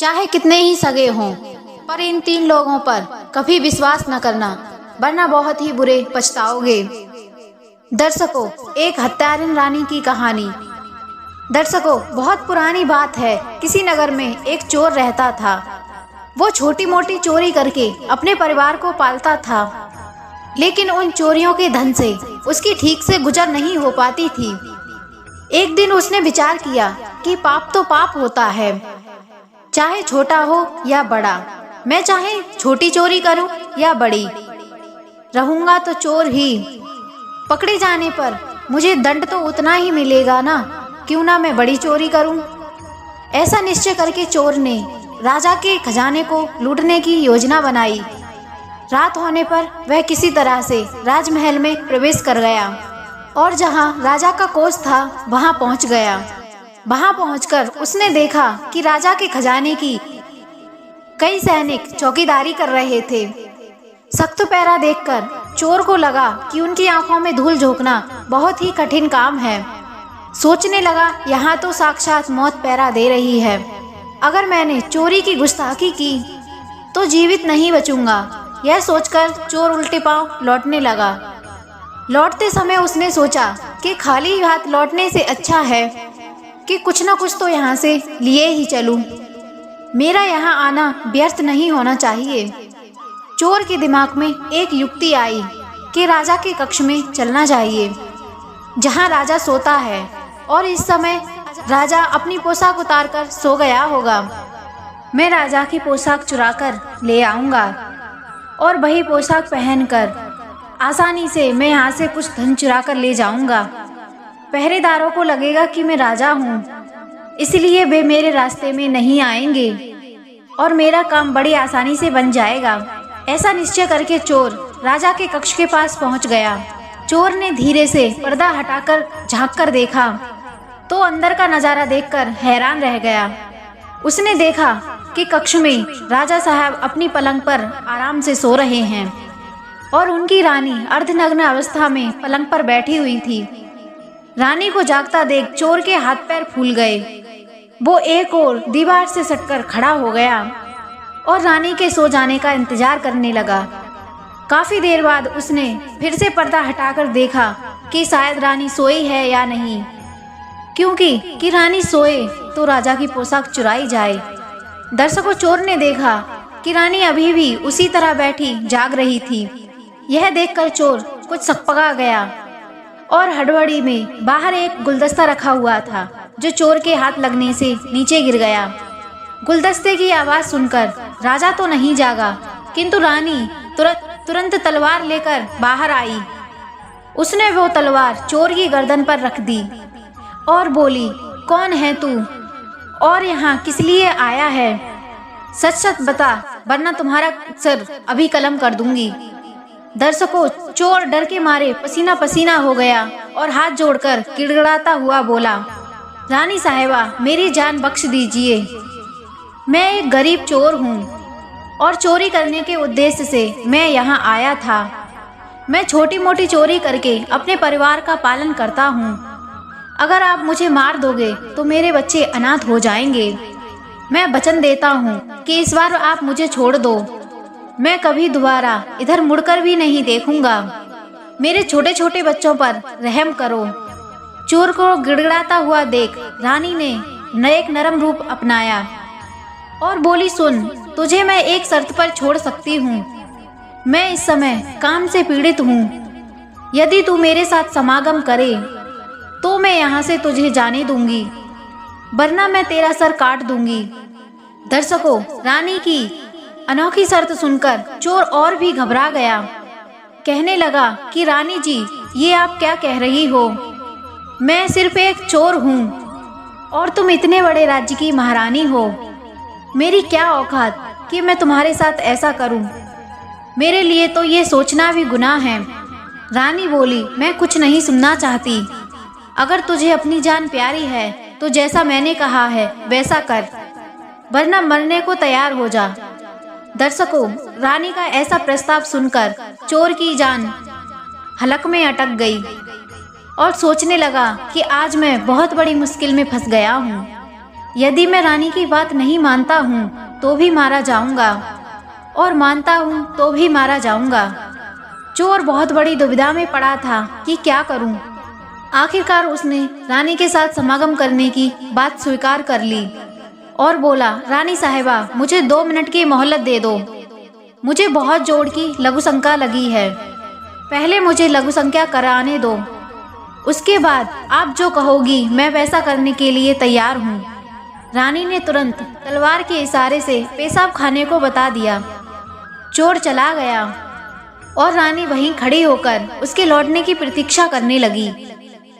चाहे कितने ही सगे हों, पर इन तीन लोगों पर कभी विश्वास न करना, वरना बहुत ही बुरे पछताओगे। दर्शकों, एक हत्यारिन रानी की कहानी। दर्शकों, बहुत पुरानी बात है। किसी नगर में एक चोर रहता था। वो छोटी मोटी चोरी करके अपने परिवार को पालता था, लेकिन उन चोरियों के धन से उसकी ठीक से गुजर नहीं हो पाती थी। एक दिन उसने विचार किया कि पाप तो पाप होता है, चाहे छोटा हो या बड़ा। मैं चाहे छोटी चोरी करूं या बड़ी, रहूंगा तो चोर ही। पकड़े जाने पर मुझे दंड तो उतना ही मिलेगा ना, क्यों ना मैं बड़ी चोरी करूं। ऐसा निश्चय करके चोर ने राजा के खजाने को लूटने की योजना बनाई। रात होने पर वह किसी तरह से राजमहल में प्रवेश कर गया और जहां राजा का कोष था वहां पहुंच गया। वहां पहुंचकर उसने देखा कि राजा के खजाने की कई सैनिक चौकीदारी कर रहे थे। सख्त पहरा देखकर चोर को लगा कि उनकी आंखों में धूल झोंकना बहुत ही कठिन काम है। सोचने लगा, यहाँ तो साक्षात मौत पहरा दे रही है। अगर मैंने चोरी की गुस्ताखी की तो जीवित नहीं बचूंगा। यह सोचकर चोर उल्टे पांव लौटने लगा। लौटते समय उसने सोचा कि खाली हाथ लौटने से अच्छा है कि कुछ न कुछ तो यहाँ से लिए ही चलूं। मेरा यहाँ आना व्यर्थ नहीं होना चाहिए। चोर के दिमाग में एक युक्ति आई कि राजा के कक्ष में चलना चाहिए, जहाँ राजा सोता है, और इस समय राजा अपनी पोशाक उतारकर सो गया होगा। मैं राजा की पोशाक चुराकर ले आऊँगा और वही पोशाक पहनकर आसानी से मैं यहाँ से कुछ धन चुरा कर ले जाऊँगा। पहरेदारों को लगेगा कि मैं राजा हूँ, इसलिए वे मेरे रास्ते में नहीं आएंगे और मेरा काम बड़ी आसानी से बन जाएगा। ऐसा निश्चय करके चोर राजा के कक्ष के पास पहुँच गया। चोर ने धीरे से पर्दा हटाकर झाँक कर देखा तो अंदर का नज़ारा देखकर हैरान रह गया। उसने देखा कि कक्ष में राजा साहब अपनी पलंग पर आराम से सो रहे हैं और उनकी रानी अर्धनग्न अवस्था में पलंग पर बैठी हुई थी। रानी को जागता देख चोर के हाथ पैर फूल गए। वो एक और दीवार से सटकर खड़ा हो गया और रानी के सो जाने का इंतजार करने लगा। काफी देर बाद उसने फिर से पर्दा हटाकर देखा कि शायद रानी सोई है या नहीं, क्योंकि रानी सोए तो राजा की पोशाक चुराई जाए। दर्शकों, चोर ने देखा कि रानी अभी भी उसी तरह बैठी जाग रही थी। यह देखकर चोर कुछ सकपका गया और हड़बड़ी में बाहर एक गुलदस्ता रखा हुआ था, जो चोर के हाथ लगने से नीचे गिर गया। गुलदस्ते की आवाज़ सुनकर राजा तो नहीं जागा, किंतु रानी तुरंत तलवार लेकर बाहर आई। उसने वो तलवार चोर की गर्दन पर रख दी और बोली, कौन है तू और यहाँ किस लिए आया है? सच सच बता, वरना तुम्हारा सर अभी कलम कर दूंगी। दर्शकों, चोर डर के मारे पसीना पसीना हो गया और हाथ जोड़कर गिड़गिड़ाता हुआ बोला, रानी साहिबा, मेरी जान बख्श दीजिए। मैं एक गरीब चोर हूँ और चोरी करने के उद्देश्य से मैं यहाँ आया था। मैं छोटी मोटी चोरी करके अपने परिवार का पालन करता हूँ। अगर आप मुझे मार दोगे तो मेरे बच्चे अनाथ हो जाएंगे। मैं वचन देता हूँ कि इस बार आप मुझे छोड़ दो। मैं कभी दोबारा इधर मुड़कर भी नहीं देखूंगा। मेरे छोटे छोटे बच्चों पर रहम करो। चोर को गिड़गिड़ाता हुआ देख रानी ने एक नरम रूप अपनाया और बोली, सुन, तुझे मैं एक शर्त पर छोड़ सकती हूँ। मैं इस समय काम से पीड़ित हूँ। यदि तू मेरे साथ समागम करे तो मैं यहाँ से तुझे जाने दूंगी, वरना मैं तेरा सर काट दूंगी। दर्शकों, रानी की अनोखी शर्त सुनकर चोर और भी घबरा गया। कहने लगा कि रानी जी, ये आप क्या कह रही हो? मैं सिर्फ एक चोर हूँ और तुम इतने बड़े राज्य की महारानी हो। मेरी क्या औकात कि मैं तुम्हारे साथ ऐसा करूँ? मेरे लिए तो ये सोचना भी गुनाह है। रानी बोली, मैं कुछ नहीं सुनना चाहती। अगर तुझे अपनी जान प्यारी है तो जैसा मैंने कहा है वैसा कर, वरना मरने को तैयार हो जा। दर्शकों, रानी का ऐसा प्रस्ताव सुनकर चोर की जान हलक में अटक गई और सोचने लगा कि आज मैं बहुत बड़ी मुश्किल में फंस गया हूँ। यदि मैं रानी की बात नहीं मानता हूँ तो भी मारा जाऊंगा, और मानता हूँ तो भी मारा जाऊंगा। चोर बहुत बड़ी दुविधा में पड़ा था कि क्या करूं। आखिरकार उसने रानी के साथ समागम करने की बात स्वीकार कर ली और बोला, रानी साहिबा, मुझे 2 मिनट की मोहलत दे दो। मुझे बहुत जोर की लघु शंका लगी है। पहले मुझे लघु संख्या कराने दो, उसके बाद आप जो कहोगी मैं वैसा करने के लिए तैयार हूँ। रानी ने तुरंत तलवार के इशारे से पेशाब खाने को बता दिया। चोर चला गया और रानी वहीं खड़ी होकर उसके लौटने की प्रतीक्षा करने लगी।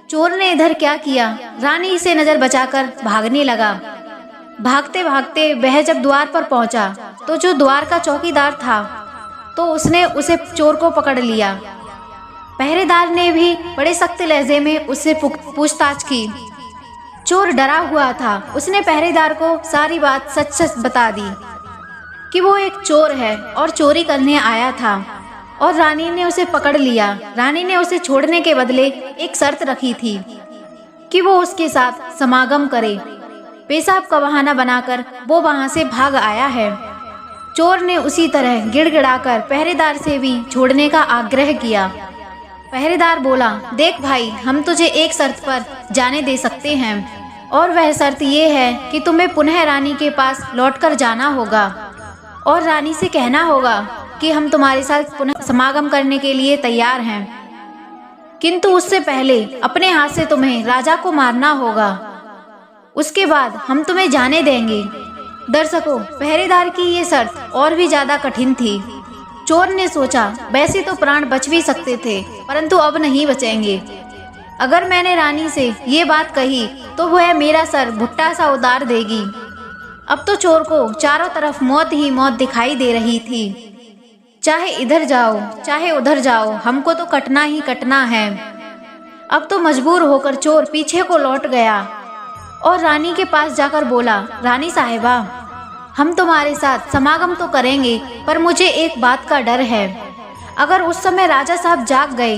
चोर ने इधर क्या किया, रानी से नजर बचाकर भागने लगा। भागते भागते वह जब द्वार पर पहुंचा तो जो द्वार का चौकीदार था तो उसने उसे चोर को पकड़ लिया। पहरेदार ने भी बड़े सख्त लहजे में उससे पूछताछ की। चोर डरा हुआ था। उसने पहरेदार को सारी बात सच सच बता दी कि वो एक चोर है और चोरी करने आया था, और रानी ने उसे पकड़ लिया। रानी ने उसे छोड़ने के बदले एक शर्त रखी थी कि वो उसके साथ समागम करे। पेशाब का बहाना बनाकर वो वहां से भाग आया है। चोर ने उसी तरह गिड़गिड़ाकर पहरेदार से भी छोड़ने का आग्रह किया। पहरेदार बोला, देख भाई, हम तुझे एक शर्त पर जाने दे सकते हैं, और वह शर्त ये है कि तुम्हें पुनः रानी के पास लौटकर जाना होगा और रानी से कहना होगा कि हम तुम्हारे साथ पुनः समागम करने के लिए तैयार हैं, किंतु उससे पहले अपने हाथ से तुम्हें राजा को मारना होगा। उसके बाद हम तुम्हें जाने देंगे। दर्शकों, पहरेदार की ये शर्त और भी ज्यादा कठिन थी। चोर ने सोचा, वैसे तो प्राण बच भी सकते थे, परंतु अब नहीं बचेंगे। अगर मैंने रानी से ये बात कही तो वह मेरा सर भुट्टा सा उतार देगी। अब तो चोर को चारों तरफ मौत ही मौत दिखाई दे रही थी। चाहे इधर जाओ चाहे उधर जाओ, हमको तो कटना ही कटना है। अब तो मजबूर होकर चोर पीछे को लौट गया और रानी के पास जाकर बोला, रानी साहिबा, हम तुम्हारे साथ समागम तो करेंगे, पर मुझे एक बात का डर है। अगर उस समय राजा साहब जाग गए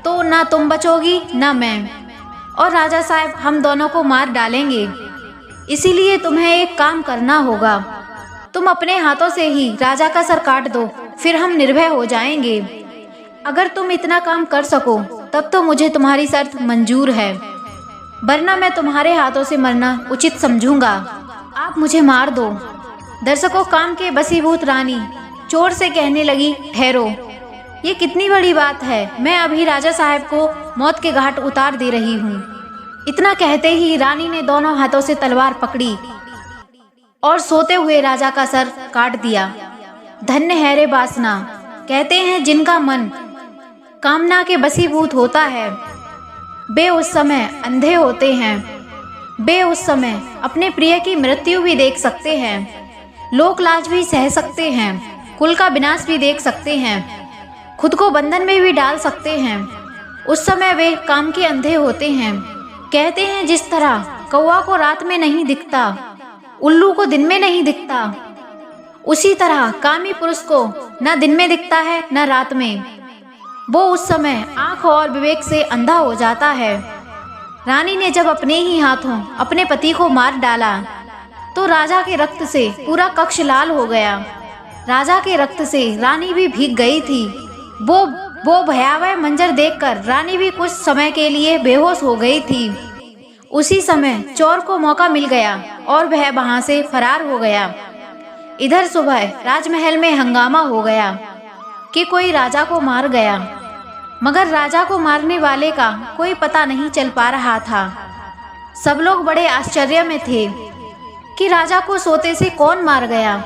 तो ना तुम बचोगी ना मैं, और राजा साहब हम दोनों को मार डालेंगे। इसीलिए तुम्हें एक काम करना होगा। तुम अपने हाथों से ही राजा का सर काट दो, फिर हम निर्भय हो जाएंगे। अगर तुम इतना काम कर सको तब तो मुझे तुम्हारी शर्त मंजूर है, वरना मैं तुम्हारे हाथों से मरना उचित समझूंगा। आप मुझे मार दो। दर्शकों, काम के बसीभूत रानी चोर से कहने लगी, ठहरो, ये कितनी बड़ी बात है। मैं अभी राजा साहब को मौत के घाट उतार दे रही हूँ। इतना कहते ही रानी ने दोनों हाथों से तलवार पकड़ी और सोते हुए राजा का सर काट दिया। धन्य है रे बासना, कहते हैं जिनका मन कामना के बसीभूत होता है वे उस समय अंधे होते हैं। वे उस समय अपने प्रिय की मृत्यु भी देख सकते हैं, लोक लाज भी सह सकते हैं, कुल का विनाश भी देख सकते हैं, खुद को बंधन में भी डाल सकते हैं। उस समय वे काम के अंधे होते हैं। कहते हैं जिस तरह कौवा को रात में नहीं दिखता, उल्लू को दिन में नहीं दिखता, उसी तरह कामी पुरुष को न दिन में दिखता है न रात में। वो उस समय आंख और विवेक से अंधा हो जाता है। रानी ने जब अपने ही हाथों अपने पति को मार डाला तो राजा के रक्त से पूरा कक्ष लाल हो गया। राजा के रक्त से रानी भी भीग गई थी। वो भयावह मंजर देखकर रानी भी कुछ समय के लिए बेहोश हो गई थी। उसी समय चोर को मौका मिल गया और वह वहां से फरार हो गया। इधर सुबह राजमहल में हंगामा हो गया कि कोई राजा को मार गया, मगर राजा को मारने वाले का कोई पता नहीं चल पा रहा था। सब लोग बड़े आश्चर्य में थे कि राजा को सोते से कौन मार गया।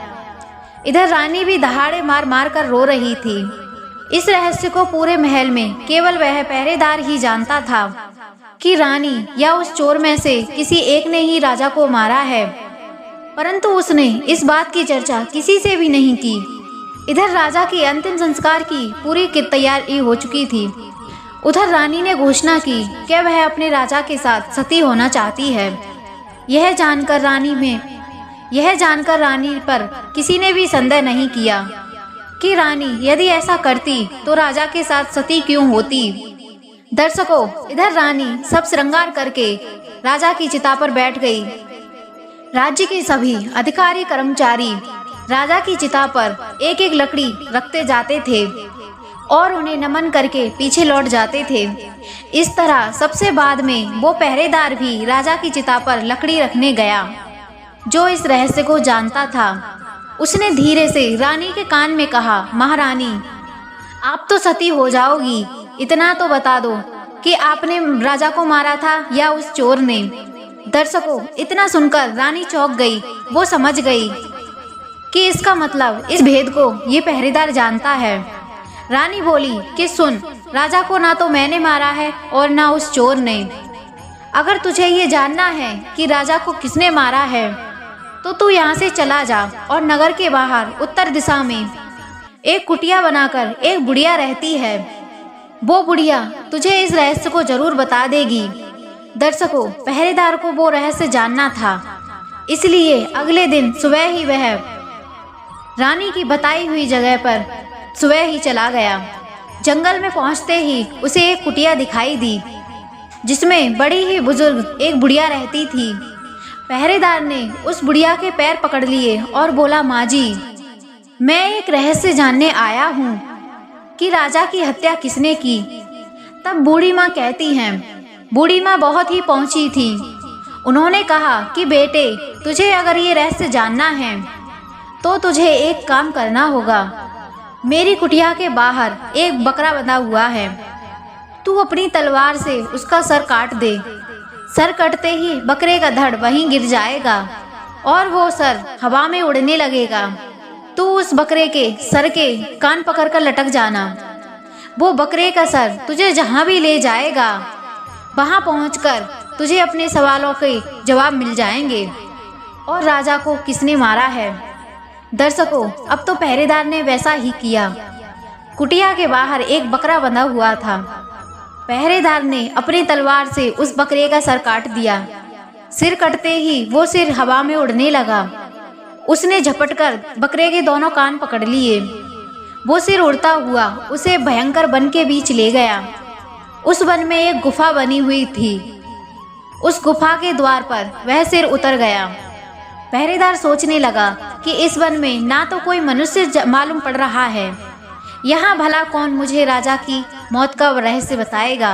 इधर रानी भी दहाड़े मार मार कर रो रही थी। इस रहस्य को पूरे महल में केवल वह पहरेदार ही जानता था कि रानी या उस चोर में से किसी एक ने ही राजा को मारा है, परंतु उसने इस बात की चर्चा किसी से भी नहीं की। इधर राजा के अंतिम संस्कार की पूरी तैयारी हो चुकी थी। उधर रानी ने घोषणा की कि वह अपने राजा के साथ सती होना चाहती है। यह जानकर रानी पर किसी ने भी संदेह नहीं किया कि रानी यदि ऐसा करती तो राजा के साथ सती क्यों होती। दर्शकों, इधर रानी सब श्रृंगार करके राजा की चिता पर बैठ गई। राज्य के सभी अधिकारी कर्मचारी राजा की चिता पर एक एक लकड़ी रखते जाते थे और उन्हें नमन करके पीछे लौट जाते थे। इस तरह सबसे बाद में वो पहरेदार भी राजा की चिता पर लकड़ी रखने गया, जो इस रहस्य को जानता था। उसने धीरे से रानी के कान में कहा, महारानी, आप तो सती हो जाओगी, इतना तो बता दो कि आपने राजा को मारा था या उस चोर ने। दर्शकों, इतना सुनकर रानी चौंक गई। वो समझ गई कि इसका मतलब इस भेद को ये पहरेदार जानता है। रानी बोली कि सुन, राजा को ना तो मैंने मारा है और ना उस चोर ने। अगर तुझे ये जानना है कि राजा को किसने मारा है तो तू यहाँ से चला जा और नगर के बाहर उत्तर दिशा में एक कुटिया बनाकर एक बुढ़िया रहती है। वो बुढ़िया तुझे इस रहस्य को जरूर बता देगी। दर्शकों, पहरेदार को वो रहस्य जानना था, इसलिए अगले दिन सुबह ही वह रानी की बताई हुई जगह पर सुबह ही चला गया। जंगल में पहुंचते ही उसे एक कुटिया दिखाई दी, जिसमें बड़ी ही बुजुर्ग एक बुढ़िया रहती थी। पहरेदार ने उस बुढ़िया के पैर पकड़ लिए और बोला, माँ जी, मैं एक रहस्य जानने आया हूँ कि राजा की हत्या किसने की। तब बूढ़ी माँ कहती हैं, बूढ़ी माँ बहुत ही पहुंची थी। उन्होंने कहा कि बेटे, तुझे अगर ये रहस्य जानना है तो तुझे एक काम करना होगा। मेरी कुटिया के बाहर एक बकरा बंधा हुआ है, तू अपनी तलवार से उसका सर काट दे। सर कटते ही बकरे का धड़ वहीं गिर जाएगा और वो सर हवा में उड़ने लगेगा। तू उस बकरे के सर के कान पकड़कर लटक जाना। वो बकरे का सर तुझे जहाँ भी ले जाएगा, वहाँ पहुँचकर तुझे अपने सवालों के जवाब मिल जाएंगे और राजा को किसने मारा है। दर्शकों, अब तो पहरेदार ने वैसा ही किया। कुटिया के बाहर एक बकरा बंधा हुआ था। पहरेदार ने अपनी तलवार से उस बकरे का सर काट दिया। सिर कटते ही वो सिर हवा में उड़ने लगा। उसने झपटकर बकरे के दोनों कान पकड़ लिए। वो सिर उड़ता हुआ उसे भयंकर वन के बीच ले गया। उस वन में एक गुफा बनी हुई थी। उस गुफा के द्वार पर वह सिर उतर गया। पहरेदार सोचने लगा कि इस वन में ना तो कोई मनुष्य मालूम पड़ रहा है, यहाँ भला कौन मुझे राजा की मौत का रहस्य बताएगा।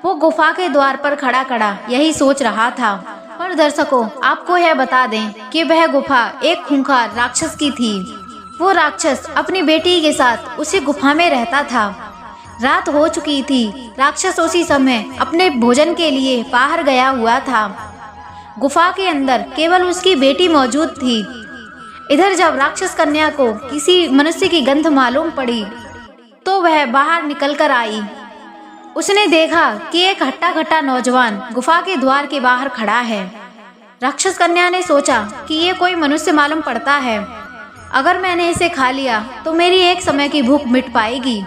वो गुफा के द्वार पर खड़ा खड़ा यही सोच रहा था। पर दर्शकों, आपको यह बता दें कि वह गुफा एक खूंखार राक्षस की थी। वो राक्षस अपनी बेटी के साथ उसी गुफा में रहता था। रात हो चुकी थी। राक्षस उसी समय अपने भोजन के लिए बाहर गया हुआ था। गुफा के अंदर केवल उसकी बेटी मौजूद थी। इधर जब राक्षस कन्या को किसी मनुष्य की गंध मालूम पड़ी तो वह बाहर निकल कर आई। उसने देखा कि एक हट्टा कट्टा नौजवान गुफा के द्वार के बाहर खड़ा है। राक्षस कन्या ने सोचा कि ये कोई मनुष्य मालूम पड़ता है। अगर मैंने इसे खा लिया तो मेरी एक समय की भूख मिट पाएगी।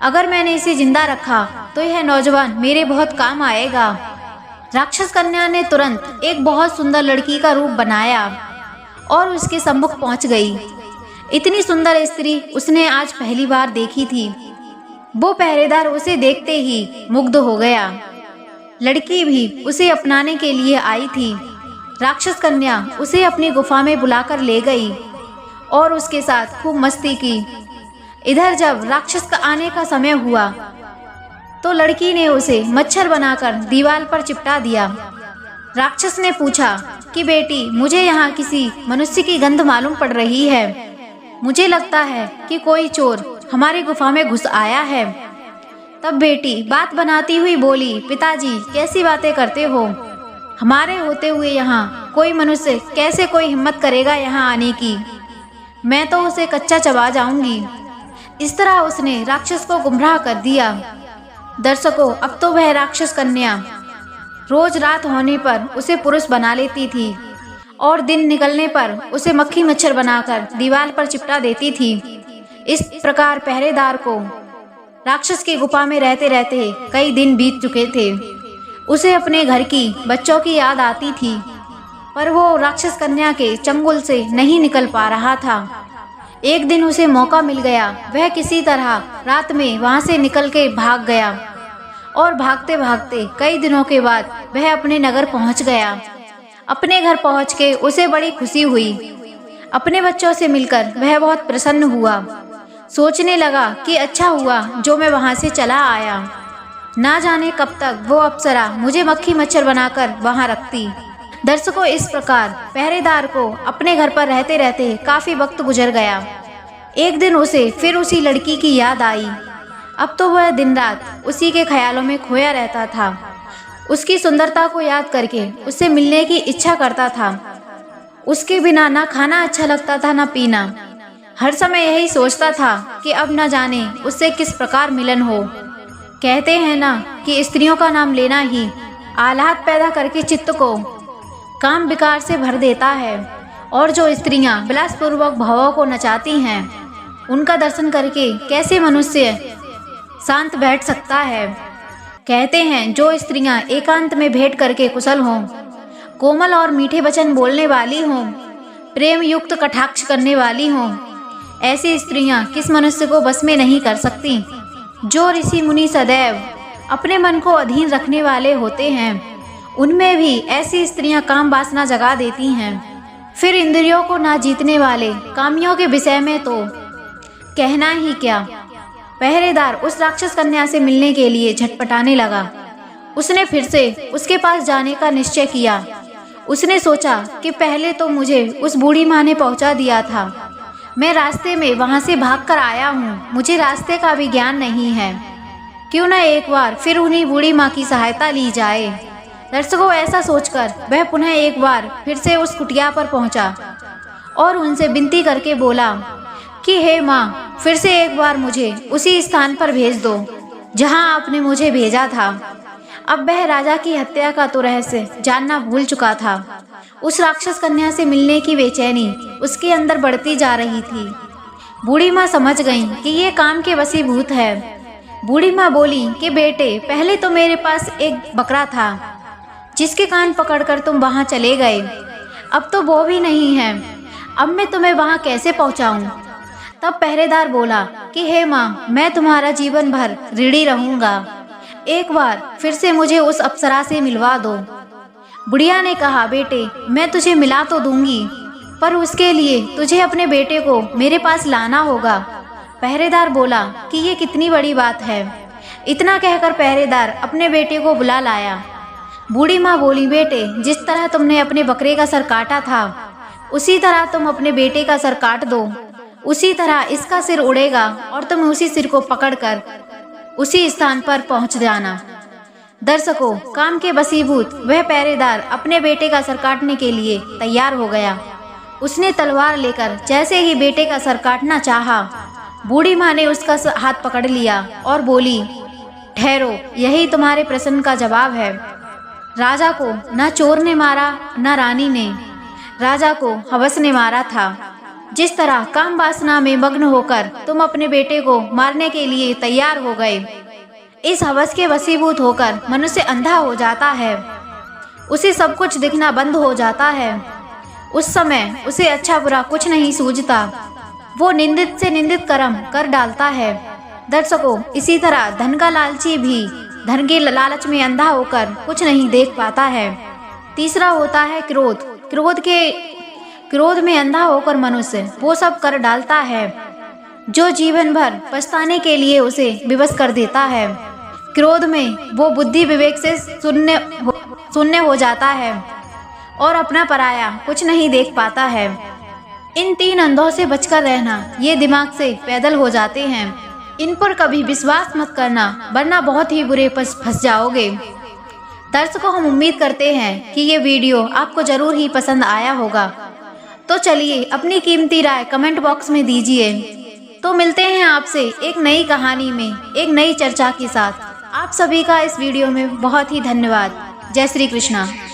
अगर मैंने इसे जिंदा रखा तो यह नौजवान मेरे बहुत काम आएगा। राक्षस कन्या ने तुरंत एक बहुत सुंदर लड़की का रूप बनाया और उसके सम्मुख पहुंच गई। इतनी सुंदर स्त्री उसने आज पहली बार देखी थी। वो पहरेदार उसे देखते ही मुग्ध हो गया। लड़की भी उसे अपनाने के लिए आई थी। राक्षस कन्या उसे अपनी गुफा में बुलाकर ले गई और उसके साथ खूब मस्ती की। इधर जब राक्षस का आने का समय हुआ तो लड़की ने उसे मच्छर बनाकर दीवार पर चिपटा दिया। राक्षस ने पूछा कि बेटी, मुझे यहाँ किसी मनुष्य की गंध मालूम पड़ रही है। मुझे लगता है कि कोई चोर हमारी गुफा में घुस आया है। तब बेटी बात बनाती हुई बोली, पिताजी कैसी बातें करते हो? हमारे होते हुए यहाँ कोई मनुष्य कैसे कोई हिम्मत करेगा यहाँ आने की? मैं तो उसे कच्चा चबा जाऊंगी। इस तरह उसने राक्षस को गुमराह कर दिया। दर्शकों, अब तो वह राक्षस कन्या रोज रात होने पर उसे पुरुष बना लेती थी और दिन निकलने पर उसे मक्खी मच्छर बनाकर दीवार पर चिपटा देती थी। इस प्रकार पहरेदार को राक्षस की गुफा में रहते रहते कई दिन बीत चुके थे। उसे अपने घर की बच्चों की याद आती थी, पर वो राक्षस कन्या के चंगुल से नहीं निकल पा रहा था। एक दिन उसे मौका मिल गया। वह किसी तरह रात में वहां से निकल के भाग गया और भागते भागते कई दिनों के बाद वह अपने नगर पहुंच गया। अपने घर पहुँच के उसे बड़ी खुशी हुई। अपने बच्चों से मिलकर वह बहुत प्रसन्न हुआ। सोचने लगा कि अच्छा हुआ जो मैं वहाँ से चला आया। ना जाने कब तक वो अप्सरा मुझे मक्खी मच्छर बनाकर वहाँ रखती। दर्शकों, इस प्रकार पहरेदार को अपने घर पर रहते रहते काफ़ी वक्त गुजर गया। एक दिन उसे फिर उसी लड़की की याद आई। अब तो वह दिन रात उसी के ख्यालों में खोया रहता था। उसकी सुंदरता को याद करके उससे मिलने की इच्छा करता था। उसके बिना ना खाना अच्छा लगता था ना पीना। हर समय यही सोचता था कि अब न जाने उससे किस प्रकार मिलन हो। कहते हैं ना कि स्त्रियों का नाम लेना ही आह्लाद पैदा करके चित्त को काम विकार से भर देता है, और जो स्त्रियां विलासपूर्वक भावों को नचाती हैं उनका दर्शन करके कैसे मनुष्य शांत बैठ सकता है। कहते हैं जो स्त्रियां एकांत में भेंट करके कुशल हों, कोमल और मीठे वचन बोलने वाली हों, प्रेम युक्त कटाक्ष करने वाली हों, ऐसी स्त्रियां किस मनुष्य को बस में नहीं कर सकती। जो ऋषि मुनि सदैव अपने मन को अधीन रखने वाले होते हैं उनमें भी ऐसी स्त्रियां काम वासना जगा देती हैं। फिर इंद्रियों को ना जीतने वाले कामियों के विषय में तो कहना ही क्या। पहरेदार उस राक्षस कन्या से मिलने के लिए झटपटाने लगा। उसने फिर से उसके पास जाने का निश्चय किया। उसने सोचा कि पहले तो मुझे उस बूढ़ी माँ ने पहुंचा दिया था। मैं रास्ते में वहां से भागकर आया हूँ, मुझे रास्ते का भी ज्ञान नहीं है। क्यों न एक बार फिर उन्हीं बूढ़ी माँ की सहायता ली जाए। दर्शकों, ऐसा सोचकर वह पुनः एक बार फिर से उस कुटिया पर पहुंचा और उनसे विनती करके बोला कि हे माँ, फिर से एक बार मुझे उसी स्थान पर भेज दो जहां आपने मुझे भेजा था। अब वह राजा की हत्या का तो रहस्य जानना भूल चुका था। उस राक्षस कन्या से मिलने की बेचैनी उसके अंदर बढ़ती जा रही थी। बूढ़ी माँ समझ गई कि ये काम के वशीभूत है। बूढ़ी माँ बोली कि बेटे, पहले तो मेरे पास एक बकरा था जिसके कान पकड़कर तुम वहां चले गए। अब तो वो भी नहीं है। अब मैं तुम्हें वहां कैसे पहुंचाऊं? तब पहरेदार बोला कि हे माँ, मैं तुम्हारा जीवन भर ऋणी रहूंगा। एक बार फिर से मुझे उस अप्सरा से मिलवा दो। बुढ़िया ने कहा, बेटे, मैं तुझे मिला तो दूंगी, पर उसके लिए तुझे अपने बेटे को मेरे पास लाना होगा। पहरेदार बोला कि ये कितनी बड़ी बात है। इतना कहकर पहरेदार अपने बेटे को बुला लाया। बूढ़ी माँ बोली, बेटे, जिस तरह तुमने अपने बकरे का सर काटा था उसी तरह तुम अपने बेटे का सर काट दो। उसी तरह इसका सिर उड़ेगा और तुम उसी सिर को पकड़कर उसी स्थान पर पहुंच जाना। दर्शकों, काम के वशीभूत वह पहरेदार अपने बेटे का सर काटने के लिए तैयार हो गया। उसने तलवार लेकर जैसे ही बेटे का सर काटना चाहा, बूढ़ी माँ ने उसका हाथ पकड़ लिया और बोली, ठहरो, यही तुम्हारे प्रश्न का जवाब है। राजा को न चोर ने मारा न रानी ने, राजा को हवस ने मारा था। जिस तरह काम वासना में मग्न होकर तुम अपने बेटे को मारने के लिए तैयार हो गए, इस हवस के वशीभूत होकर मनुष्य अंधा हो जाता है। उसे सब कुछ दिखना बंद हो जाता है। उस समय उसे अच्छा बुरा कुछ नहीं सूझता। वो निंदित से निंदित कर्म कर डालता है। दर्शकों, इसी तरह धन का लालची भी धन के लालच में अंधा होकर कुछ नहीं देख पाता है। तीसरा होता है क्रोध। क्रोध में अंधा होकर मनुष्य वो सब कर डालता है जो जीवन भर पछताने के लिए उसे विवश कर देता है। क्रोध में वो बुद्धि विवेक से शून्य हो जाता है और अपना पराया कुछ नहीं देख पाता है। इन तीन अंधों से बचकर रहना, ये दिमाग से पैदल हो जाते हैं। इन पर कभी विश्वास मत करना, वरना बहुत ही बुरे फंस जाओगे। दर्शकों, हम उम्मीद करते हैं कि ये वीडियो आपको जरूर ही पसंद आया होगा। तो चलिए अपनी कीमती राय कमेंट बॉक्स में दीजिए। तो मिलते हैं आपसे एक नई कहानी में एक नई चर्चा के साथ। आप सभी का इस वीडियो में बहुत ही धन्यवाद। जय श्री कृष्णा।